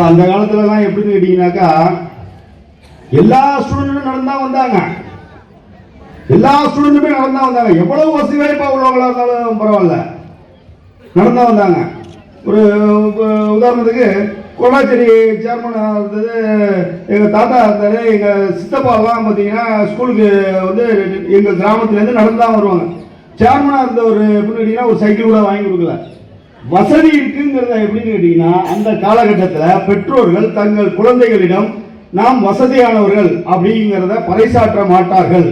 அந்த காலத்துலலாம் எப்படின்னு கேட்டீங்கன்னாக்கா எல்லா ஸ்டூடெண்ட்டும் நடந்தா வந்தாங்க. எல்லா ஸ்டூடெண்ட்டுமே நடந்தா வந்தாங்க. எவ்வளவு வசதி வாய்ப்பா உள்ளவங்களா இருந்தாலும் பரவாயில்ல, நடந்தா வந்தாங்க. ஒரு உதாரணத்துக்கு கொள்ளாச்சேரி சேர்மன் இருந்தது எங்கள் தாத்தா இருந்தார். எங்கள் சித்தப்பாலாம் பார்த்தீங்கன்னா ஸ்கூலுக்கு வந்து எங்கள் கிராமத்துலேருந்து நடந்து தான் வருவாங்க. சேர்மனாக இருந்த ஒரு எப்படின்னு கேட்டிங்கன்னா ஒரு சைக்கிள் கூட வாங்கி கொடுக்கல. வசதி இருக்குங்கிறத எப்படின்னு கேட்டிங்கன்னா அந்த காலகட்டத்தில் பெற்றோர்கள் தங்கள் குழந்தைகளிடம் நாம் வசதியானவர்கள் அப்படிங்கிறத பறைசாற்ற மாட்டார்கள்.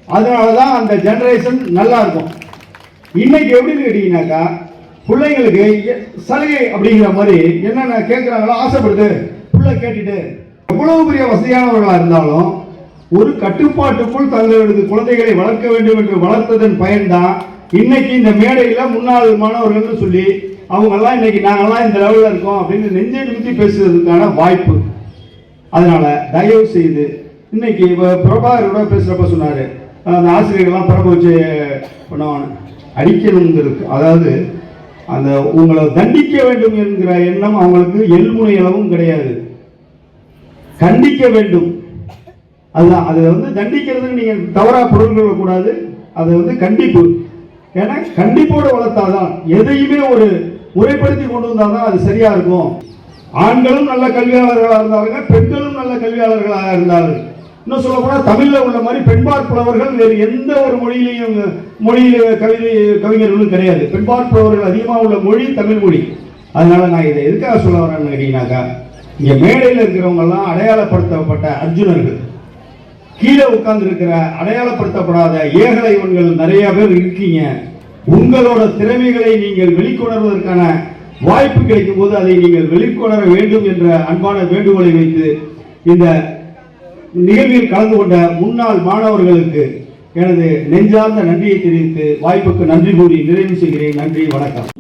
அதனால தான் அந்த ஜெனரேஷன் நல்லா இருக்கும். இன்னைக்கு எப்படின்னு கேட்டிங்கனாக்கா பிள்ளைங்களுக்கு சலுகை அப்படிங்கிற மாதிரி என்னென்ன கேட்குறாங்களோ ஆசைப்படுது பிள்ளை கேட்டுட்டு எவ்வளவு பெரிய வசதியானவர்களாக இருந்தாலும் ஒரு கட்டுப்பாட்டுக்குள் தங்களது குழந்தைகளை வளர்க்க வேண்டும் என்று வளர்த்ததன் பயன்தான் இன்னைக்கு இந்த மேடையில் முன்னாள் மாணவர்கள் சொல்லி அவங்கெல்லாம் இன்னைக்கு நாங்கள்லாம் இந்த லெவலில் இருக்கோம் அப்படின்னு நெஞ்சை நிமித்தி பேசுறதுக்கான வாய்ப்பு. அதனால தயவு செய்து இன்னைக்கு பிரபாகரோட பேசுகிறப்ப சொன்னார் அந்த ஆசிரியர்கள்லாம் பரப்ப வச்சு பண்ணுவாங்க அடிக்கணுங்கிறது. அதாவது அந்த உங்களை தண்டிக்க வேண்டும் என்கிற எண்ணம் அவங்களுக்கு எள்முனை அளவும் கிடையாது. கண்டிக்க வேண்டும், அதுதான். அதை வந்து தண்டிக்கிறதுக்கு நீங்கள் தவறாக பொருள் கொள்ளக்கூடாது. அது வந்து கண்டிப்பு. ஏன்னா கண்டிப்போடு வளர்த்தாதான் எதையுமே ஒரு முறைப்படுத்தி கொண்டு வந்தால்தான் அது சரியா இருக்கும். ஆண்களும் நல்ல கல்வியாளர்களாக இருந்தார்கள், பெண்களும் நல்ல கல்வியாளர்களாக இருந்தார்கள். இன்னும் சொல்ல போனால் தமிழில் உள்ள மாதிரி பெண்பார் புலவர்கள் வேறு எந்த ஒரு மொழியில கவிஞர்களும் கிடையாது. பெண்பார் புலவர்கள் அதிகமாக உள்ள மொழி தமிழ் மொழி. அதனால நான் இதை எதுக்காக சொல்ல வரேன்னு கேட்டீங்கன்னாக்கா இங்கே மேடையில் இருக்கிறவங்கெல்லாம் அடையாளப்படுத்தப்பட்ட அர்ஜுனர்கள், கீழே உட்கார்ந்து இருக்கிற அடையாளப்படுத்தப்படாத ஏகலைவன்கள் நிறைய பேர் இருக்கீங்க. உங்களோட திறமைகளை நீங்கள் வெளிக்கொணர்வதற்கான வாய்ப்பு கிடைக்கும் போது அதை நீங்கள் வெளிக்கொணர வேண்டும் என்ற அன்பான வேண்டுகோளை வைத்து இந்த நிகழ்வில் கலந்து கொண்ட முன்னாள் மாணவர்களுக்கு எனது நெஞ்சார்ந்த நன்றியை தெரிவித்து வாய்ப்புக்கு நன்றி கூறி நிறைவு செய்கிறேன். நன்றி, வணக்கம்.